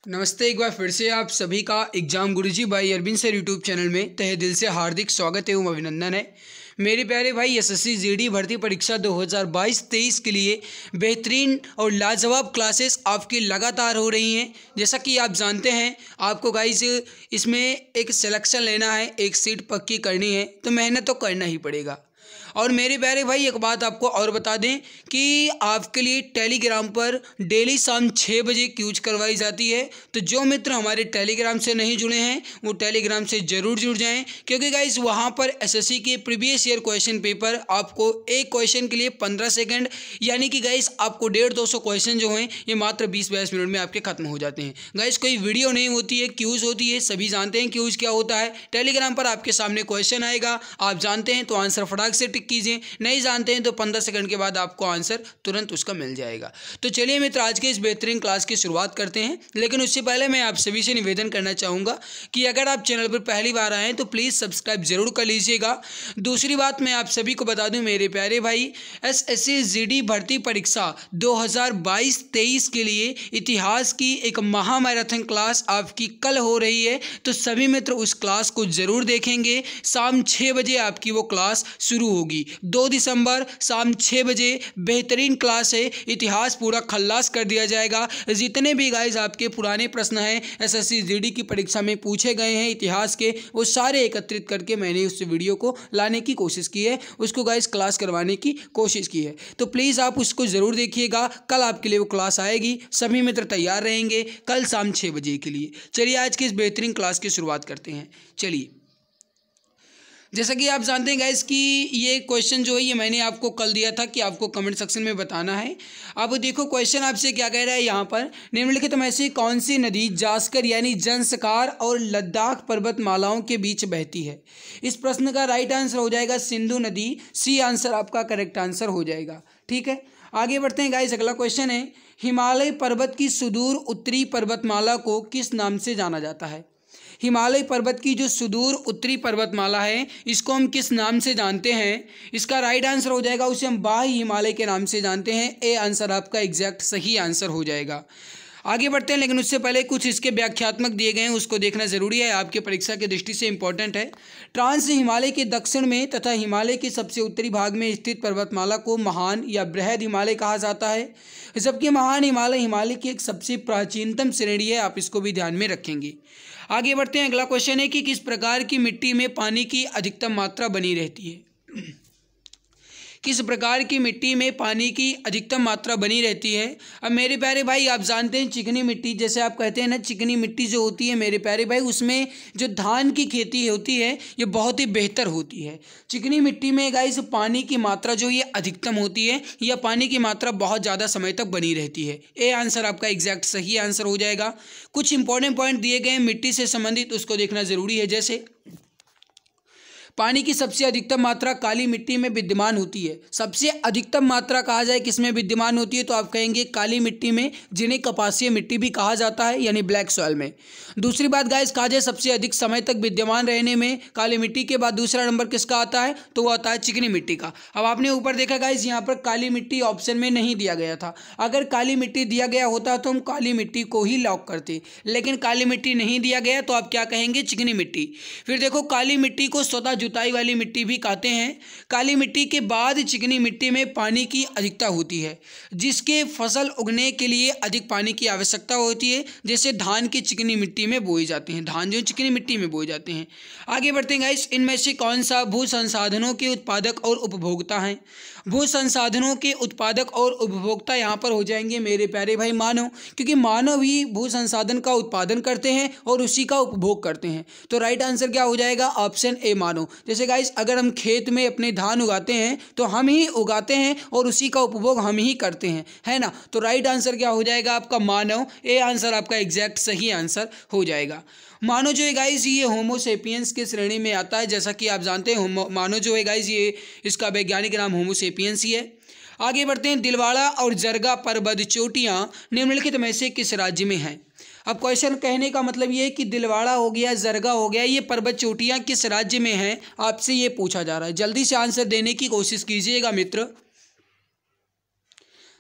नमस्ते। एक बार फिर से आप सभी का एग्जाम गुरुजी भाई अरविंद सर यूट्यूब चैनल में तहे दिल से हार्दिक स्वागत एवं अभिनंदन है। मेरे प्यारे भाई एसएससी जीडी भर्ती परीक्षा 2022-23 के लिए बेहतरीन और लाजवाब क्लासेस आपकी लगातार हो रही हैं। जैसा कि आप जानते हैं, आपको गाइस इसमें एक सिलेक्शन लेना है, एक सीट पक्की करनी है, तो मेहनत तो करना ही पड़ेगा। और मेरे प्यारे भाई एक बात आपको और बता दें कि आपके लिए टेलीग्राम पर डेली शाम 6 बजे क्यूज करवाई जाती है। तो जो मित्र हमारे टेलीग्राम से नहीं जुड़े हैं वो टेलीग्राम से ज़रूर जुड़ जाएं, क्योंकि गाइस वहां पर एसएससी के प्रीवियस ईयर क्वेश्चन पेपर आपको एक क्वेश्चन के लिए 15 सेकंड यानी कि गाइस आपको 150-200 क्वेश्चन जो हैं ये मात्र 20-22 मिनट में आपके खत्म हो जाते हैं। गाइस कोई वीडियो नहीं होती है, क्यूज होती है। सभी जानते हैं क्यूज क्या होता है। टेलीग्राम पर आपके सामने क्वेश्चन आएगा, आप जानते हैं तो आंसर फटाक से कीजिए, नहीं जानते हैं तो 15 सेकंड के बाद आपको आंसर तुरंत उसका मिल जाएगा। तो चलिए मित्र, आज के इस बेहतरीन क्लास की शुरुआत करते हैं। लेकिन उससे पहले मैं आप सभी से निवेदन करना चाहूँगा कि अगर आप चैनल पर पहली बार आए हैं तो प्लीज़ सब्सक्राइब जरूर कर लीजिएगा। दूसरी बात मैं आप सभी को बता दूं मेरे प्यारे भाई, एसएससी जीडी भर्ती परीक्षा 2022-23 के लिए इतिहास की एक महामैराथन क्लास आपकी कल हो रही है। तो सभी मित्र उस क्लास को ज़रूर देखेंगे। शाम 6 बजे आपकी वो क्लास शुरू होगी। 2 दिसंबर शाम 6 बजे बेहतरीन क्लास है। इतिहास पूरा खल्लास कर दिया जाएगा। जितने भी गाइस आपके पुराने प्रश्न हैं एसएससी जीडी की परीक्षा में पूछे गए हैं इतिहास के, वो सारे एकत्रित करके मैंने उस वीडियो को लाने की कोशिश की है, उसको गाइस क्लास करवाने की कोशिश की है। तो प्लीज़ आप उसको ज़रूर देखिएगा। कल आपके लिए वो क्लास आएगी। सभी मित्र तैयार रहेंगे कल शाम 6 बजे के लिए। चलिए आज की इस बेहतरीन क्लास की शुरुआत करते हैं। चलिए, जैसा कि आप जानते हैं गाइस कि ये क्वेश्चन जो है ये मैंने आपको कल दिया था कि आपको कमेंट सेक्शन में बताना है। अब देखो क्वेश्चन आपसे क्या कह रहा है यहाँ पर, निम्नलिखित में से कौन सी नदी जास्कर यानी जंसकार और लद्दाख पर्वतमालाओं के बीच बहती है। इस प्रश्न का राइट आंसर हो जाएगा सिंधु नदी। सी आंसर आपका करेक्ट आंसर हो जाएगा। ठीक है, आगे बढ़ते हैं गाइस। अगला क्वेश्चन है, हिमालय पर्वत की सुदूर उत्तरी पर्वतमाला को किस नाम से जाना जाता है। हिमालय पर्वत की जो सुदूर उत्तरी पर्वतमाला है इसको हम किस नाम से जानते हैं। इसका राइट आंसर हो जाएगा, उसे हम बाह्य हिमालय के नाम से जानते हैं। ए आंसर आपका एग्जैक्ट सही आंसर हो जाएगा। आगे बढ़ते हैं, लेकिन उससे पहले कुछ इसके व्याख्यात्मक दिए गए हैं, उसको देखना जरूरी है, आपके परीक्षा की दृष्टि से इंपॉर्टेंट है। ट्रांस हिमालय के दक्षिण में तथा हिमालय के सबसे उत्तरी भाग में स्थित पर्वतमाला को महान या बृहद हिमालय कहा जाता है, जबकि महान हिमालय हिमालय की एक सबसे प्राचीनतम श्रेणी है। आप इसको भी ध्यान में रखेंगे। आगे बढ़ते हैं। अगला क्वेश्चन है कि किस प्रकार की मिट्टी में पानी की अधिकतम मात्रा बनी रहती है। किस प्रकार की मिट्टी में पानी की अधिकतम मात्रा बनी रहती है। अब मेरे प्यारे भाई आप जानते हैं चिकनी मिट्टी, जैसे आप कहते हैं ना, चिकनी मिट्टी जो होती है मेरे प्यारे भाई, उसमें जो धान की खेती होती है ये बहुत ही बेहतर होती है। चिकनी मिट्टी में गाइस पानी की मात्रा जो ये अधिकतम होती है या पानी की मात्रा बहुत ज़्यादा समय तक बनी रहती है। ए आंसर आपका एग्जैक्ट सही आंसर हो जाएगा। कुछ इंपॉर्टेंट पॉइंट दिए गए हैं मिट्टी से संबंधित, उसको देखना जरूरी है। जैसे पानी की सबसे अधिकतम मात्रा काली मिट्टी में विद्यमान होती है। सबसे अधिकतम मात्रा कहा जाए किसमें विद्यमान होती है तो आप कहेंगे काली मिट्टी में, जिन्हें कपासीय मिट्टी भी कहा जाता है यानी ब्लैक सॉइल में। दूसरी बात गाइस, कहा जाए सबसे अधिक समय तक विद्यमान रहने में काली मिट्टी के बाद दूसरा नंबर किसका आता है तो वो आता है चिकनी मिट्टी का। अब आपने ऊपर देखा गाइस, यहाँ पर काली मिट्टी ऑप्शन में नहीं दिया गया था। अगर काली मिट्टी दिया गया होता तो हम काली मिट्टी को ही लॉक करते, लेकिन काली मिट्टी नहीं दिया गया तो आप क्या कहेंगे, चिकनी मिट्टी। फिर देखो काली मिट्टी को स्वतः जुताई वाली मिट्टी भी कहते हैं। काली मिट्टी के बाद चिकनी मिट्टी में पानी की अधिकता होती है, जिसके फसल उगने के लिए अधिक पानी की आवश्यकता होती है। जैसे धान की चिकनी मिट्टी में बोए जाते हैं, धान जो चिकनी मिट्टी में बोए जाते हैं। आगे बढ़ते हैं गाइस, इनमें से कौन सा भू संसाधनों के उत्पादक और उपभोक्ता हैं। भू संसाधनों के उत्पादक और उपभोक्ता यहाँ पर हो जाएंगे मेरे प्यारे भाई मानव, क्योंकि मानव ही भू संसाधन का उत्पादन करते हैं और उसी का उपभोग करते हैं। तो राइट आंसर क्या हो जाएगा, ऑप्शन ए मानव। जैसे गाइस अगर हम खेत में अपने धान उगाते हैं तो हम ही उगाते हैं और उसी का उपभोग हम ही करते हैं, है ना। तो राइट आंसर क्या हो जाएगा आपका मानव। ए आंसर आपका एग्जैक्ट सही आंसर हो जाएगा। मानव जो है गाइस ये होमो सेपियंस के श्रेणी में आता है। जैसा कि आप जानते हैं मानव जो है गाइस ये इसका वैज्ञानिक नाम होमो सेपियंस ही है। आगे बढ़ते हैं, दिलवाड़ा और जरगा पर्वत चोटियाँ निम्नलिखित में से किस राज्य में हैं। अब क्वेश्चन कहने का मतलब ये है कि दिलवाड़ा हो गया, जरगा हो गया, ये पर्वत चोटियाँ किस राज्य में हैं, आपसे ये पूछा जा रहा है। जल्दी से आंसर देने की कोशिश कीजिएगा मित्र।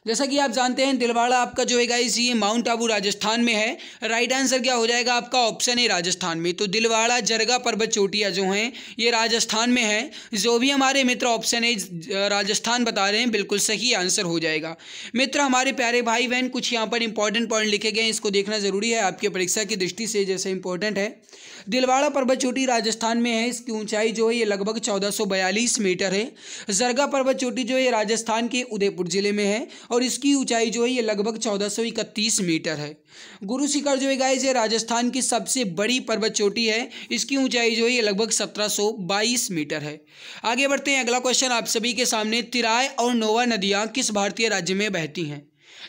जैसा कि आप जानते हैं दिलवाड़ा आपका जो है गाइस ये माउंट आबू राजस्थान में है। राइट आंसर क्या हो जाएगा आपका ऑप्शन है राजस्थान में। तो दिलवाड़ा जरगा पर्वत चोटियाँ जो हैं ये राजस्थान में है। जो भी हमारे मित्र ऑप्शन है राजस्थान बता रहे हैं बिल्कुल सही आंसर हो जाएगा। मित्र हमारे प्यारे भाई बहन कुछ यहाँ पर इंपॉर्टेंट पॉइंट लिखे गए हैं, इसको देखना जरूरी है आपके परीक्षा की दृष्टि से, जैसे इंपॉर्टेंट है। दिलवाड़ा पर्वत चोटी राजस्थान में है, इसकी ऊंचाई जो है ये लगभग 1442 मीटर है। जरगा पर्वत चोटी जो है राजस्थान के उदयपुर जिले में है और इसकी ऊंचाई जो है ये लगभग 1431 मीटर है। गुरु शिखर जो है गाइस ये राजस्थान की सबसे बड़ी पर्वत चोटी है, इसकी ऊंचाई जो है ये लगभग 1722 मीटर है। आगे बढ़ते हैं, अगला क्वेश्चन आप सभी के सामने। तिराय और नोवा नदियाँ किस भारतीय राज्य में बहती हैं?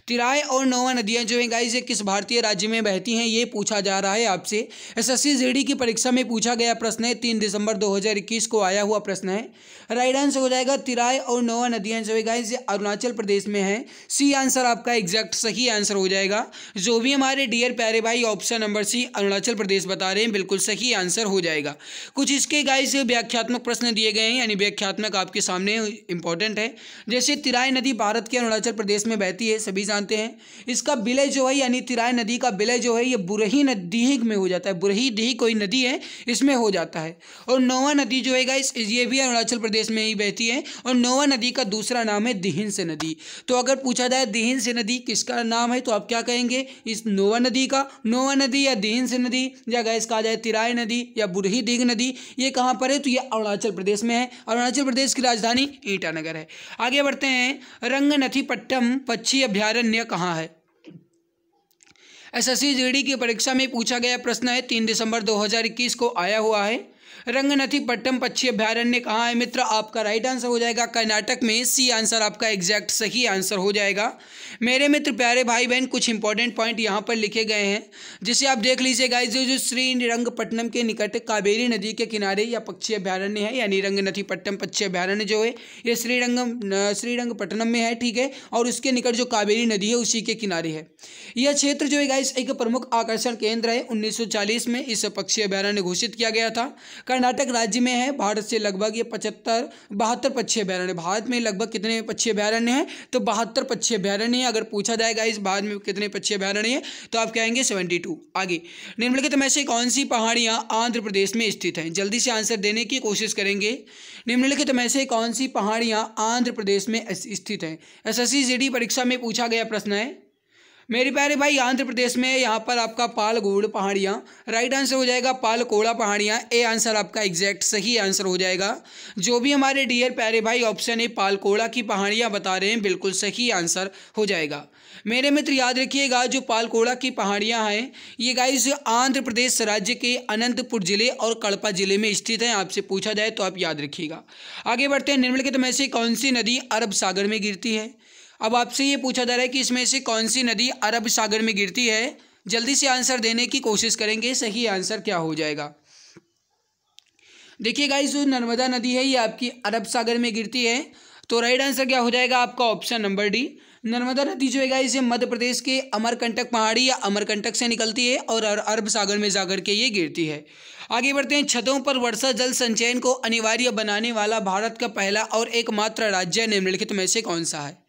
तिराय और नोवा नदियाँ जो हैं गाइस ये किस भारतीय राज्य में बहती हैं ये पूछा जा रहा है आपसे। एसएससी जीडी की परीक्षा में पूछा गया प्रश्न है, 3 दिसंबर 2021 को आया हुआ प्रश्न है। राइट आंसर हो जाएगा तिराय और नोवा नदियाँ जो है गाइस ये अरुणाचल प्रदेश में है। सी आंसर आपका एग्जैक्ट सही आंसर हो जाएगा। जो भी हमारे डियर प्यारे भाई option number C Arunachal Pradesh बता रहे हैं बिल्कुल सही आंसर हो जाएगा। कुछ इसके गाइस व्याख्यात्मक प्रश्न दिए गए हैं, यानी व्याख्यात्मक आपके सामने इंपॉर्टेंट है। जैसे तिराय नदी भारत के अरुणाचल प्रदेश में बहती है, सभी जानते हैं। इसका विलय जो है यानी तिराय नदी का विलय जो है ये बुरही नदी में हो जाता है। बुरही दिही कोई नदी है इसमें हो जाता है। और नोवा नदी जो है गाइस ये भी अरुणाचल प्रदेश में ही बहती है और नोवा नदी का दूसरा नाम है दिहिंस नदी। तो अगर पूछा जाए दिहिंस नदी किसका नाम है तो आप क्या कहेंगे? इस नोवा नदी का। नोवा नदी या दिहिंस नदी या गाइस कहा जाए तिराय नदी या बुरही दिघ नदी, ये कहाँ पर है? तो ये अरुणाचल प्रदेश में है। अरुणाचल प्रदेश की राजधानी ईटानगर है। आगे बढ़ते हैं, रंगनथीपट्टम पक्षी अभ्यारण्य कहाँ है? एसएससी जीडी की परीक्षा में पूछा गया प्रश्न है, 3 दिसंबर 2021 को आया हुआ है। रंगनथीपट्टम पक्षी अभ्यारण्य कहाँ है मित्र? आपका राइट आंसर हो जाएगा कर्नाटक में। सी आंसर आपका एग्जैक्ट सही आंसर हो जाएगा। मेरे मित्र प्यारे भाई बहन कुछ इंपॉर्टेंट पॉइंट यहाँ पर लिखे गए हैं, जिसे आप देख लीजिए गाइस। जो श्रीरंगपट्टनम के निकट कावेरी नदी के किनारे या पक्षी अभ्यारण्य है, यानी रंगनथीपट्टम पक्षी अभ्यारण्य जो है ये श्रीरंगपट्टनम में है, ठीक है। और उसके निकट जो कावेरी नदी है उसी के किनारे है। यह क्षेत्र जो है गाइस एक प्रमुख आकर्षण केंद्र है। 1940 में इस पक्षी अभ्यारण्य घोषित किया गया था। कर्नाटक राज्य में है। भारत से लगभग ये 72 पक्षी अभ्यारण्य। भारत में लगभग कितने पक्षी अभ्यारण्य हैं? तो 72 पक्षी अभ्यारण्य है। अगर पूछा जाएगा इस भारत में कितने पक्षी अभ्यारण्य हैं तो आप कहेंगे 72। आगे, निम्नलिखित में से कौन सी पहाड़ियां आंध्र प्रदेश में स्थित हैं? जल्दी से आंसर देने की कोशिश करेंगे। निम्नलिखित में से कौन सी पहाड़ियां आंध्र प्रदेश में स्थित हैं? एसएससी जीडी परीक्षा में पूछा गया प्रश्न है मेरे प्यारे भाई। आंध्र प्रदेश में यहाँ पर आपका पालगोड़ पहाड़ियाँ, राइट आंसर हो जाएगा पालकोड़ा पहाड़ियाँ। ए आंसर आपका एग्जैक्ट सही आंसर हो जाएगा। जो भी हमारे डियर प्यारे भाई ऑप्शन ए पालकोड़ा की पहाड़ियाँ बता रहे हैं बिल्कुल सही आंसर हो जाएगा। मेरे मित्र याद रखिएगा जो पालकोड़ा की पहाड़ियाँ हैं ये गाइस आंध्र प्रदेश राज्य के अनंतपुर जिले और कड़पा जिले में स्थित हैं। आपसे पूछा जाए तो आप याद रखिएगा। आगे बढ़ते हैं, निम्नलिखित में से कौन सी नदी अरब सागर में गिरती है? अब आपसे ये पूछा जा रहा है कि इसमें से कौन सी नदी अरब सागर में गिरती है। जल्दी से आंसर देने की कोशिश करेंगे। सही आंसर क्या हो जाएगा? देखिए गाइस जो नर्मदा नदी है ये आपकी अरब सागर में गिरती है। तो राइट आंसर क्या हो जाएगा आपका ऑप्शन नंबर डी। नर्मदा नदी जो है गाइस ये मध्य प्रदेश के अमरकंटक पहाड़ी या अमरकंटक से निकलती है और अरब सागर में जाकर के ये गिरती है। आगे बढ़ते हैं, छतों पर वर्षा जल संचयन को अनिवार्य बनाने वाला भारत का पहला और एकमात्र राज्य निम्नलिखित में से कौन सा है?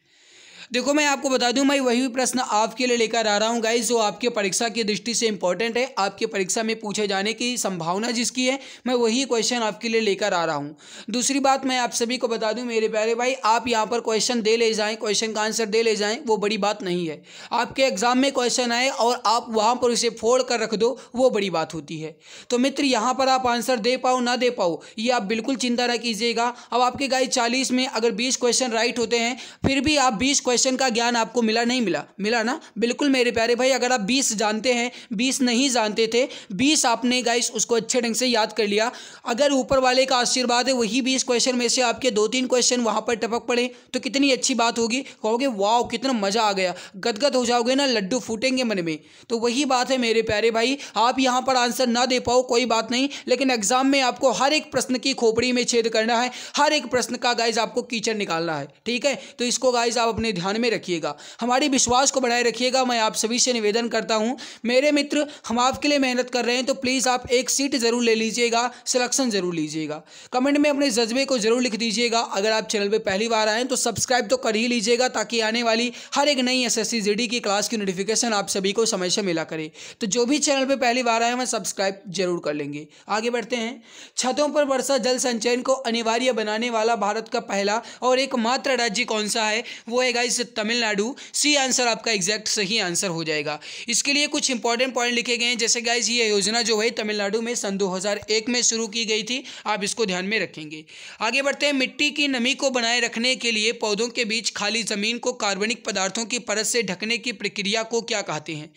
देखो मैं आपको बता दूं, मैं वही प्रश्न आपके लिए लेकर आ रहा हूं गाइस जो आपके परीक्षा की दृष्टि से इंपॉर्टेंट है। आपके परीक्षा में पूछे जाने की संभावना जिसकी है, मैं वही क्वेश्चन आपके लिए लेकर आ रहा हूं। दूसरी बात मैं आप सभी को बता दूं मेरे प्यारे भाई, आप यहां पर क्वेश्चन दे ले जाएं, क्वेश्चन का आंसर दे ले जाएं, वो बड़ी बात नहीं है। आपके एग्जाम में क्वेश्चन आए और आप वहाँ पर उसे फोड़ कर रख दो, वो बड़ी बात होती है। तो मित्र यहाँ पर आप आंसर दे पाओ ना दे पाओ ये आप बिल्कुल चिंता न कीजिएगा। अब आपके गाइस 40 में अगर 20 क्वेश्चन राइट होते हैं फिर भी आप 20 क्वेश्चन का ज्ञान आपको मिला नहीं मिला ना? बिल्कुल मेरे प्यारे भाई, अगर आप 20 जानते हैं 20 नहीं जानते थे, 20 आपने गाइस उसको अच्छे ढंग से याद कर लिया। अगर ऊपर वाले का आशीर्वाद है वही 20 क्वेश्चन में से आपके 2-3 क्वेश्चन वहां पर टपक पड़े तो कितनी अच्छी बात होगी। कहोगे वाह कितना मजा आ गया, गदगद हो जाओगे ना, लड्डू फूटेंगे मन में। तो वही बात है मेरे प्यारे भाई, आप यहाँ पर आंसर ना दे पाओ कोई बात नहीं, लेकिन एग्जाम में आपको हर एक प्रश्न की खोपड़ी में छेद करना है, हर एक प्रश्न का गाइस आपको कीचड़ निकालना है, ठीक है? तो इसको गाइस आप अपने ध्यान ध्यान में रखिएगा, हमारे विश्वास को बनाए रखिएगा। मैं आप सभी से निवेदन करता हूं मेरे मित्र, हम आपके लिए मेहनत कर रहे हैं, तो प्लीज़ आप एक सीट ज़रूर ले लीजिएगा, सिलेक्शन ज़रूर लीजिएगा। कमेंट में अपने जज्बे को ज़रूर लिख दीजिएगा। अगर आप चैनल पर पहली बार आएँ तो सब्सक्राइब तो कर ही लीजिएगा, ताकि आने वाली हर एक नई SSC GD की क्लास की नोटिफिकेशन आप सभी को समय से मिला करे। तो जो भी चैनल पर पहली बार आए, मैं सब्सक्राइब जरूर कर लेंगे। आगे बढ़ते हैं। छतों पर वर्षा जल संचयन को अनिवार्य बनाने वाला भारत का पहला और एकमात्र राज्य कौन सा है? वो है गाइस तमिलनाडु। सी आंसर आपका एग्जैक्ट सही आंसर हो जाएगा। इसके लिए कुछ इंपॉर्टेंट पॉइंट लिखे गए हैं, जैसे गाइस ये योजना जो है तमिलनाडु में सन 2001 में शुरू की गई थी, आप इसको ध्यान में रखेंगे। आगे बढ़ते हैं। मिट्टी की नमी को बनाए रखने के लिए पौधों के बीच खाली जमीन को कार्बनिक पदार्थों की परत से ढकने की प्रक्रिया को क्या कहते हैं?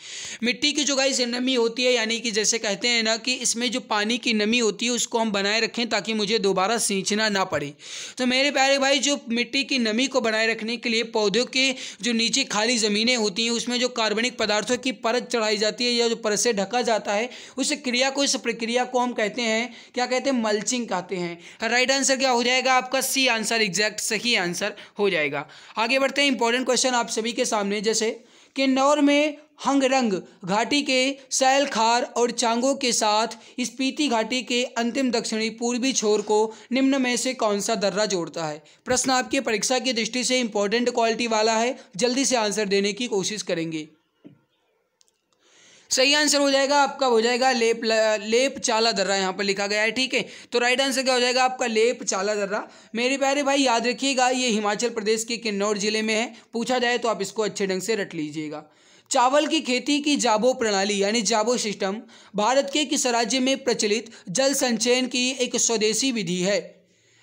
मिट्टी की जो गाइस नमी होती है, यानी कि जैसे कहते हैं ना कि इसमें जो पानी की नमी होती है उसको हम बनाए रखें ताकि मुझे दोबारा सींचना ना पड़े। तो मेरे प्यारे भाई, जो मिट्टी की नमी को बनाए रखने के लिए पौधों के जो नीचे खाली ज़मीनें होती हैं उसमें जो कार्बनिक पदार्थों की परत चढ़ाई जाती है या जो परत से ढका जाता है, उस क्रिया को, इस प्रक्रिया को हम कहते हैं, क्या कहते हैं? मल्चिंग कहते हैं। राइट आंसर क्या हो जाएगा आपका? सी आंसर एग्जैक्ट सही आंसर हो जाएगा। आगे बढ़ते हैं। इंपॉर्टेंट क्वेश्चन आप सभी के सामने, जैसे किन्नौर में हंगरंग घाटी के सैलखार और चांगो के साथ स्पीति घाटी के अंतिम दक्षिणी पूर्वी छोर को निम्न में से कौन सा दर्रा जोड़ता है? प्रश्न आपकी परीक्षा की दृष्टि से इंपॉर्टेंट क्वालिटी वाला है, जल्दी से आंसर देने की कोशिश करेंगे। सही आंसर हो जाएगा आपका, हो जाएगा लेप चाला दर्रा, यहाँ पर लिखा गया है, ठीक है। तो राइट आंसर क्या हो जाएगा आपका? लेप चाला दर्रा। मेरे प्यारे भाई याद रखिएगा, ये हिमाचल प्रदेश के किन्नौर जिले में है। पूछा जाए तो आप इसको अच्छे ढंग से रट लीजिएगा। चावल की खेती की जाबो प्रणाली यानी जाबो सिस्टम भारत के किस राज्य में प्रचलित जल संचयन की एक स्वदेशी विधि है?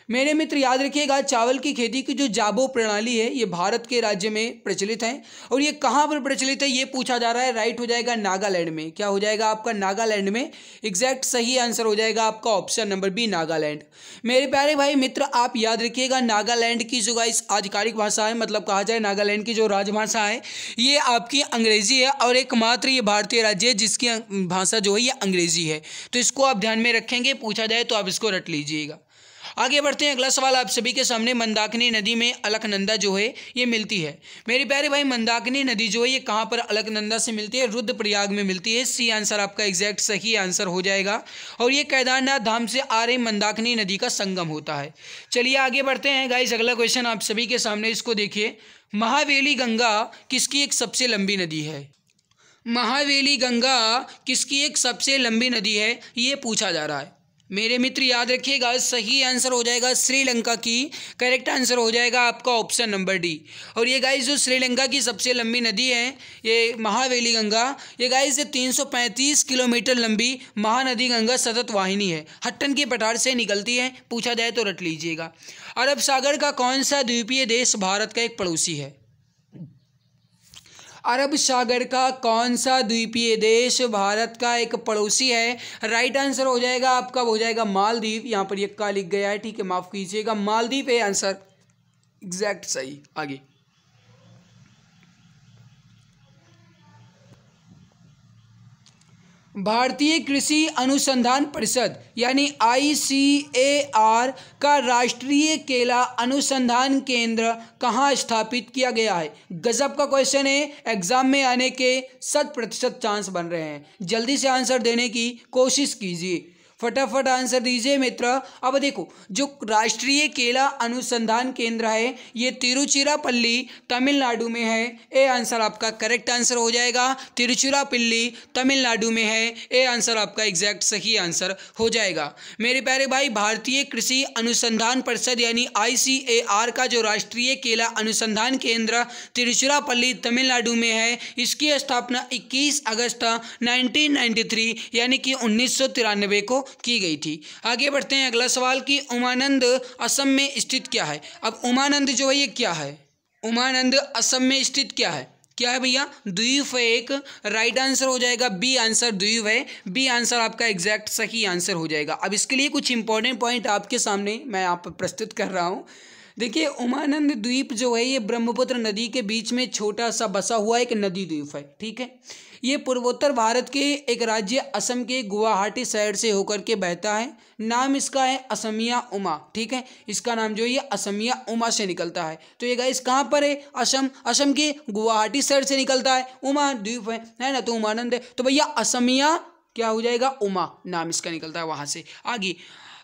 मेरे मित्र याद रखिएगा, चावल की खेती की जो जाबो प्रणाली है ये भारत के राज्य में प्रचलित है। और ये कहाँ पर प्रचलित है ये पूछा जा रहा है। राइट हो जाएगा नागालैंड में। क्या हो जाएगा आपका? नागालैंड में। एग्जैक्ट सही आंसर हो जाएगा आपका ऑप्शन नंबर बी, नागालैंड। मेरे प्यारे भाई मित्र, आप याद रखिएगा, नागालैंड की जो गाइस आधिकारिक भाषा है, मतलब कहा जाए नागालैंड की जो राजभाषा है ये आपकी अंग्रेजी है, और एकमात्र ये भारतीय राज्य है जिसकी भाषा जो है ये अंग्रेजी है। तो इसको आप ध्यान में रखेंगे, पूछा जाए तो आप इसको रट लीजिएगा। आगे बढ़ते हैं। अगला सवाल आप सभी के सामने। मंदाकिनी नदी में अलकनंदा जो है ये मिलती है। मेरे प्यारे भाई, मंदाकिनी नदी जो है ये कहाँ पर अलकनंदा से मिलती है? रुद्रप्रयाग में मिलती है। सी आंसर आपका एग्जैक्ट सही आंसर हो जाएगा। और ये केदारनाथ धाम से आ रही मंदाकिनी नदी का संगम होता है। चलिए आगे बढ़ते हैं गाइस। अगला क्वेश्चन आप सभी के सामने, इसको देखिए। महावेली गंगा किसकी एक सबसे लंबी नदी है? महावेली गंगा किसकी एक सबसे लंबी नदी है, ये पूछा जा रहा है। मेरे मित्र याद रखिएगा, सही आंसर हो जाएगा श्रीलंका की। करेक्ट आंसर हो जाएगा आपका ऑप्शन नंबर डी। और ये गाइस जो श्रीलंका की सबसे लंबी नदी है ये महावेली गंगा, ये गाइस 335 किलोमीटर लंबी महानदी गंगा सतत वाहिनी है। हट्टन के पठार से निकलती है। पूछा जाए तो रट लीजिएगा। अरब सागर का कौन सा द्वीपीय देश भारत का एक पड़ोसी है? अरब सागर का कौन सा द्वीपीय देश भारत का एक पड़ोसी है? राइट आंसर हो जाएगा आपका, हो जाएगा मालदीव। यहाँ पर ये का लिख गया है, ठीक है, माफ कीजिएगा, मालदीव है आंसर एग्जैक्ट सही। आगे भारतीय कृषि अनुसंधान परिषद यानी ICAR का राष्ट्रीय केला अनुसंधान केंद्र कहाँ स्थापित किया गया है? गजब का क्वेश्चन है, एग्जाम में आने के 100% चांस बन रहे हैं। जल्दी से आंसर देने की कोशिश कीजिए, फटाफट आंसर दीजिए मित्र। अब देखो, जो राष्ट्रीय केला अनुसंधान केंद्र है ये तिरुचिरापल्ली तमिलनाडु में है। ए आंसर आपका करेक्ट आंसर हो जाएगा। तिरुचिरापल्ली तमिलनाडु में है। ए आंसर आपका एग्जैक्ट सही आंसर हो जाएगा। मेरे प्यारे भाई, भारतीय कृषि अनुसंधान परिषद यानी ICAR का जो राष्ट्रीय केला अनुसंधान केंद्र तिरुचिरापल्ली तमिलनाडु में है, इसकी स्थापना 21 अगस्त 1993 यानी कि 1993 को की गई थी। आगे बढ़ते हैं। अगला सवाल कि उमानंद असम में स्थित क्या है? अब उमानंद जो है ये क्या है? उमानंद असम में स्थित क्या है? क्या है भैया? द्वीप है एक। राइट आंसर हो जाएगा बी आंसर, द्वीप है। बी आंसर आपका एग्जैक्ट सही आंसर हो जाएगा। अब इसके लिए कुछ इंपॉर्टेंट पॉइंट आपके सामने मैं आप प्रस्तुत कर रहा हूँ। देखिए, उमानंद द्वीप जो है ये ब्रह्मपुत्र नदी के बीच में छोटा सा बसा हुआ एक नदी द्वीप है, ठीक है। ये पूर्वोत्तर भारत के एक राज्य असम के गुवाहाटी शहर से होकर के बहता है। नाम इसका है असमिया उमा। ठीक है, इसका नाम जो है ये असमिया उमा से निकलता है। तो ये गाइस कहाँ पर है? असम। असम के गुवाहाटी शहर से निकलता है। उमा द्वीप है ना, तो उमानंद है, तो भैया असमिया क्या हो जाएगा? उमा नाम इसका निकलता है वहां से। आगे,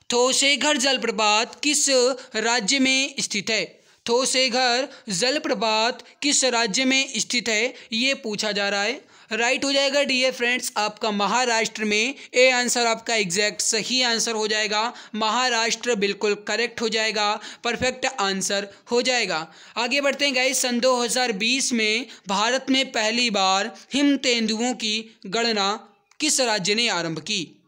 थोसेघर जलप्रपात किस राज्य में स्थित है? थोसेघर जलप्रपात किस राज्य में स्थित है, ये पूछा जा रहा है। राइट हो जाएगा डियर फ्रेंड्स आपका महाराष्ट्र में। ए आंसर आपका एग्जैक्ट सही आंसर हो जाएगा। महाराष्ट्र बिल्कुल करेक्ट हो जाएगा, परफेक्ट आंसर हो जाएगा। आगे बढ़ते हैं गाइस। सन 2020 में भारत में पहली बार हिम तेंदुओं की गणना किस राज्य ने आरंभ की?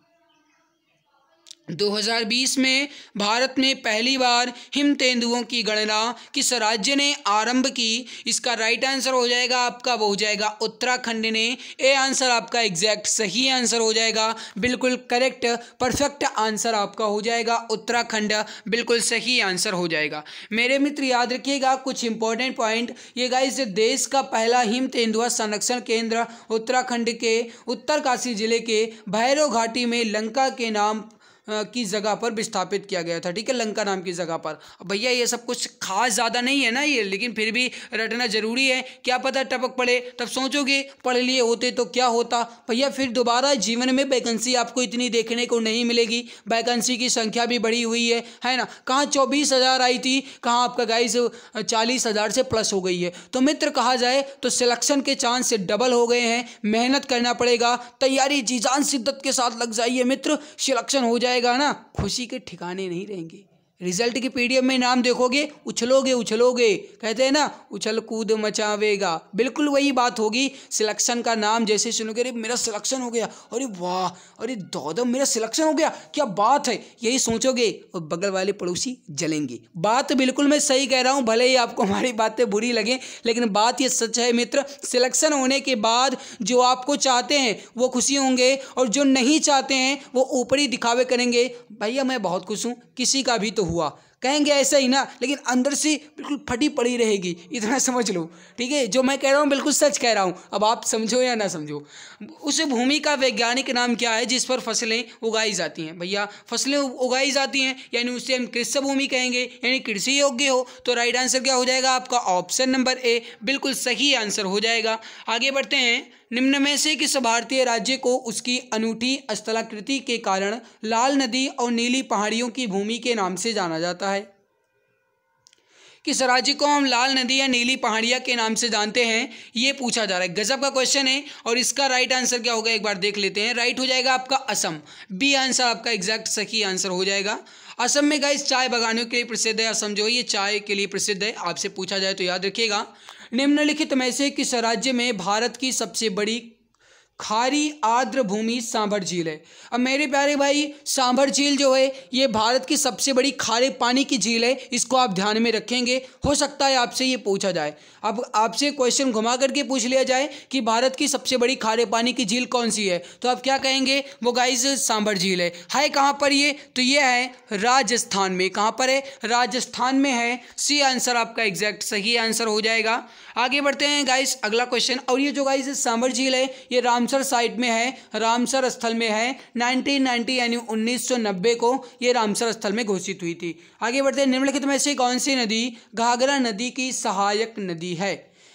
2020 में भारत में पहली बार हिम तेंदुओं की गणना किस राज्य ने आरंभ की? इसका राइट आंसर हो जाएगा आपका, वो हो जाएगा उत्तराखंड ने। ए आंसर आपका एग्जैक्ट सही आंसर हो जाएगा, बिल्कुल करेक्ट परफेक्ट आंसर आपका हो जाएगा उत्तराखंड, बिल्कुल सही आंसर हो जाएगा। मेरे मित्र याद रखिएगा कुछ इंपॉर्टेंट पॉइंट। ये गाइस देश का पहला हिम तेंदुआ संरक्षण केंद्र उत्तराखंड के उत्तरकाशी जिले के भैरव घाटी में लंका के नाम की जगह पर विस्थापित किया गया था। ठीक है, लंका नाम की जगह पर। भैया ये सब कुछ खास ज़्यादा नहीं है ना ये, लेकिन फिर भी रटना जरूरी है। क्या पता टपक पड़े, तब सोचोगे पढ़ लिए होते तो क्या होता। भैया फिर दोबारा जीवन में वैकेंसी आपको इतनी देखने को नहीं मिलेगी। वैकेंसी की संख्या भी बढ़ी हुई है ना। कहाँ 24,000 आई थी, कहाँ आपका गाइस 40,000 से प्लस हो गई है। तो मित्र कहा जाए तो सिलेक्शन के चांस डबल हो गए हैं। मेहनत करना पड़ेगा, तैयारी जी जान शिद्दत के साथ लग जाइए मित्र, सिलेक्शन हो जाएगा ना। खुशी के ठिकाने नहीं रहेंगे। रिजल्ट की पीडीएफ में नाम देखोगे उछलोगे उछलोगे, कहते हैं ना उछल कूद मचावेगा, बिल्कुल वही बात होगी। सिलेक्शन का नाम जैसे सुनोगे अरे मेरा सिलेक्शन हो गया, अरे वाह, अरे दौदम मेरा सिलेक्शन हो गया, क्या बात है, यही सोचोगे और बगल वाले पड़ोसी जलेंगे। बात बिल्कुल मैं सही कह रहा हूँ, भले ही आपको हमारी बातें बुरी लगे, लेकिन बात ये सच है मित्र। सिलेक्शन होने के बाद जो आपको चाहते हैं वो खुशी होंगे, और जो नहीं चाहते हैं वो ऊपरी दिखावे करेंगे। भैया मैं बहुत खुश हूँ, किसी का भी तो हुआ, कहेंगे ऐसा ही ना, लेकिन अंदर से बिल्कुल फटी पड़ी रहेगी, इतना समझ लो। ठीक है, जो मैं कह रहा हूँ बिल्कुल सच कह रहा हूँ, अब आप समझो या ना समझो। उस भूमि का वैज्ञानिक नाम क्या है जिस पर फसलें उगाई जाती हैं? भैया फसलें उगाई जाती हैं यानी उसे हम कृषि भूमि कहेंगे, यानी कृषि योग्य हो। तो राइट आंसर क्या हो जाएगा आपका? ऑप्शन नंबर ए बिल्कुल सही आंसर हो जाएगा। आगे बढ़ते हैं। निम्न में से किस भारतीय राज्य को उसकी अनूठी स्थलाकृति के कारण लाल नदी और नीली पहाड़ियों की भूमि के नाम से जाना जाता है? किस राज्य को हम लाल नदी या नीली पहाड़ियाँ के नाम से जानते हैं, ये पूछा जा रहा है। गजब का क्वेश्चन है, और इसका राइट आंसर क्या होगा एक बार देख लेते हैं। राइट हो जाएगा आपका असम। बी आंसर आपका एग्जैक्ट सही आंसर हो जाएगा। असम में गाइस चाय बागानों के लिए प्रसिद्ध है। असम जो है ये चाय के लिए प्रसिद्ध है। आपसे पूछा जाए तो याद रखिएगा, निम्नलिखित में से किस राज्य में भारत की सबसे बड़ी खारी आर्द्र भूमि सांभर झील है? अब मेरे प्यारे भाई सांभर झील जो है ये भारत की सबसे बड़ी खारे पानी की झील है, इसको आप ध्यान में रखेंगे। हो सकता है आपसे ये पूछा जाए, अब आपसे क्वेश्चन घुमा करके पूछ लिया जाए कि भारत की सबसे बड़ी खारे पानी की झील कौन सी है, तो आप क्या कहेंगे? वो गाइस सांभर झील है कहाँ पर ये? तो ये है राजस्थान में। कहाँ पर है? राजस्थान में है। सी आंसर आपका एग्जैक्ट सही आंसर हो जाएगा। आगे बढ़ते हैं गाइस अगला क्वेश्चन। और ये जो गाइस सांभर झील है ये रामसर साइट में है, रामसर स्थल में है। 1990 यानी 1990 को ये रामसर स्थल में घोषित हुई थी। आगे बढ़ते हैं। निम्नलिखित में से कौन सी नदी घाघरा नदी की सहायक नदी है?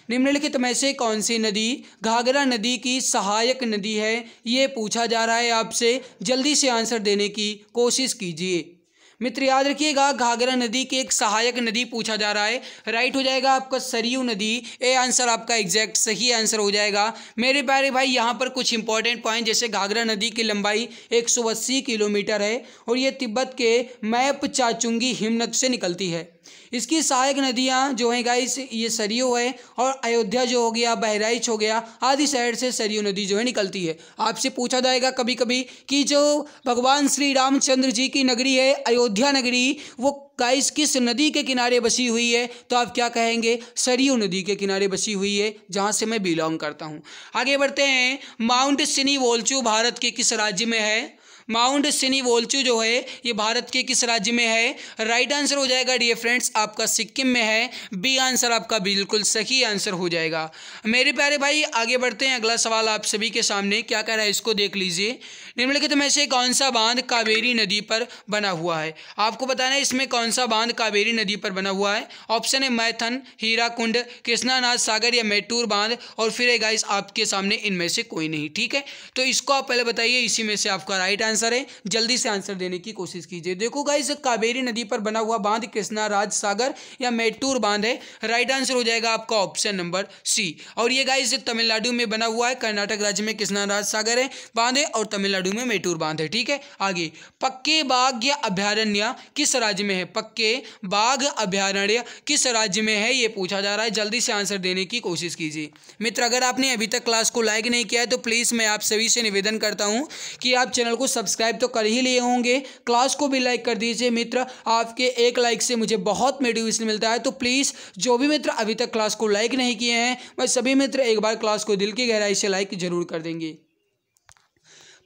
निम्नलिखित में से कौन सी नदी घाघरा नदी की सहायक नदी है, ये पूछा जा रहा है आपसे। जल्दी से आंसर देने की कोशिश कीजिए मित्र। याद रखिएगा घाघरा नदी की एक सहायक नदी पूछा जा रहा है। राइट हो जाएगा आपका सरयू नदी। ए आंसर आपका एग्जैक्ट सही आंसर हो जाएगा। मेरे प्यारे भाई यहाँ पर कुछ इंपॉर्टेंट पॉइंट, जैसे घाघरा नदी की लंबाई 180 किलोमीटर है और ये तिब्बत के मैप चाचुंगी हिमनद से निकलती है। इसकी सहायक नदियाँ जो हैं गाइस ये सरयू है, और अयोध्या जो हो गया, बहराइच हो गया, आदि शहर से सरयू नदी जो है निकलती है। आपसे पूछा जाएगा कभी कभी कि जो भगवान श्री रामचंद्र जी की नगरी है अयोध्या नगरी, वो गाइस किस नदी के किनारे बसी हुई है, तो आप क्या कहेंगे? सरयू नदी के किनारे बसी हुई है, जहाँ से मैं बिलोंग करता हूँ। आगे बढ़ते हैं। माउंट सिनी वोल्चू भारत के किस राज्य में है? माउंट सिनिवोल्चू जो है ये भारत के किस राज्य में है? राइट आंसर हो जाएगा डियर फ्रेंड्स आपका सिक्किम में है। बी आंसर आपका बिल्कुल सही आंसर हो जाएगा। मेरे प्यारे भाई आगे बढ़ते हैं, अगला सवाल आप सभी के सामने क्या कह रहा है इसको देख लीजिए। निम्नलिखित में से कौन सा बांध कावेरी नदी पर बना हुआ है? आपको बताना है इसमें कौन सा बांध कावेरी नदी पर बना हुआ है। ऑप्शन है मैथन, हीराकुंड, कृष्णानाथ सागर या मेट्टूर बांध, और फिर है गाइस आपके सामने इनमें से कोई नहीं। ठीक है, तो इसको आप पहले बताइए, इसी में से आपका राइट आंसर है। जल्दी से आंसर देने की कोशिश कीजिए। देखो गाइस कावेरी नदी पर बना हुआ बांध कृष्णाराज सागर या मेट्टूर बांध है। राइट आंसर हो जाएगा आपका ऑप्शन नंबर सी। और ये गाइस तमिलनाडु में बना हुआ है, कर्नाटक राज्य में कृष्णाराज सागर है बांध है और तमिलनाडु में मेट्टूर बांध है। ठीक है, आगे पक्के बाघ या अभयारण्य किस राज्य में है? पक्के बाघ अभयारण्य किस राज्य में है ये पूछा जा रहा है। जल्दी से आंसर देने की कोशिश कीजिए। मित्र अगर आपने अभी तक क्लास को लाइक नहीं किया है तो प्लीज़ मैं आप सभी से निवेदन करता हूं कि आप चैनल को सब्सक्राइब तो कर ही लिए होंगे, क्लास को भी लाइक कर दीजिए। मित्र आपके एक लाइक से मुझे बहुत मोटिवेशन मिलता है, तो प्लीज़ जो भी मित्र अभी तक क्लास को लाइक नहीं किए हैं वह सभी मित्र एक बार क्लास को दिल की गहराई से लाइक जरूर कर देंगे।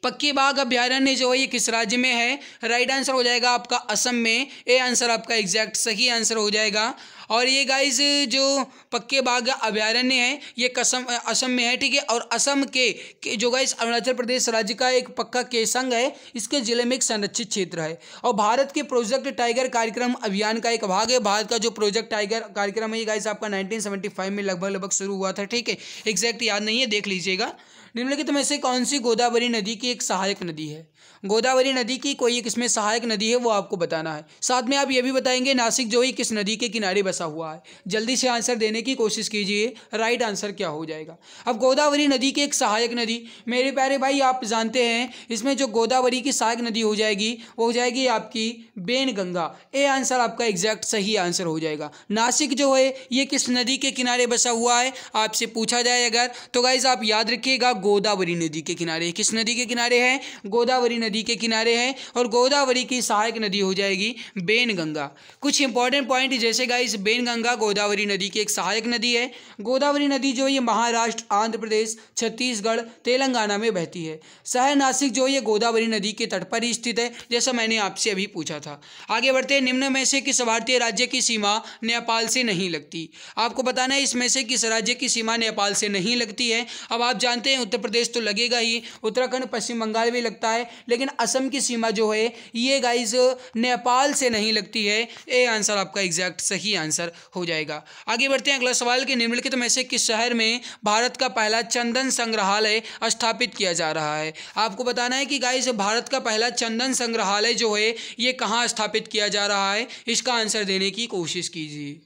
पक्के बाघ अभयारण्य जो है ये किस राज्य में है? राइट आंसर हो जाएगा आपका असम में। ए आंसर आपका एग्जैक्ट सही आंसर हो जाएगा। और ये गाइस जो पक्के बाघ अभयारण्य है ये असम में है। ठीक है, और असम के जो गाइस अरुणाचल प्रदेश राज्य का एक पक्का केसंग है, इसके जिले में एक संरक्षित क्षेत्र है और भारत के प्रोजेक्ट टाइगर कार्यक्रम अभियान का एक भाग है। भारत का जो प्रोजेक्ट टाइगर कार्यक्रम है ये गाइस आपका 1975 में लगभग शुरू हुआ था। ठीक है, एग्जैक्ट याद नहीं है, देख लीजिएगा। निम्नलिखित में से कौन सी गोदावरी नदी की एक सहायक नदी है? गोदावरी नदी की कोई एक इसमें सहायक नदी है वो आपको बताना है। साथ में आप ये भी बताएंगे नासिक जो है किस नदी के किनारे बसा हुआ है। जल्दी से आंसर देने की कोशिश कीजिए, राइट आंसर क्या हो जाएगा। अब गोदावरी नदी की एक सहायक नदी मेरे प्यारे भाई आप जानते हैं, इसमें जो गोदावरी की सहायक नदी हो जाएगी वो हो जाएगी आपकी बेनगंगा। ए आंसर आपका एग्जैक्ट सही आंसर हो जाएगा। नासिक जो है ये किस नदी के किनारे बसा हुआ है आपसे पूछा जाए अगर, तो गाइज आप याद रखिएगा गोदावरी नदी के किनारे। किस नदी के किनारे है? गोदावरी नदी के किनारे है और गोदावरी की सहायक नदी हो जाएगी बेनगंगा। कुछ इंपॉर्टेंट पॉइंट जैसे गाइस बेनगंगा गोदावरी नदी की एक सहायक नदी है। गोदावरी नदी जो ये महाराष्ट्र, आंध्र प्रदेश, छत्तीसगढ़, तेलंगाना में बहती है। शहर नासिक जो ये गोदावरी नदी के तट पर ही स्थित है, जैसा मैंने आपसे अभी पूछा था। आगे बढ़ते हैं, निम्न में से किस भारतीय राज्य की सीमा नेपाल से नहीं लगती? आपको बताना है इसमें से किस राज्य की सीमा नेपाल से नहीं लगती है। अब आप जानते हैं उत्तर प्रदेश तो लगेगा ही, उत्तराखंड, पश्चिम बंगाल भी लगता है, लेकिन असम की सीमा जो है ये गाइज नेपाल से नहीं लगती है। ए आंसर आपका एग्जैक्ट सही आंसर हो जाएगा। आगे बढ़ते हैं अगला सवाल कि निम्नलिखित में से किस शहर में भारत का पहला चंदन संग्रहालय स्थापित किया जा रहा है? आपको बताना है कि गाइज भारत का पहला चंदन संग्रहालय जो है ये कहाँ स्थापित किया जा रहा है, इसका आंसर देने की कोशिश कीजिए।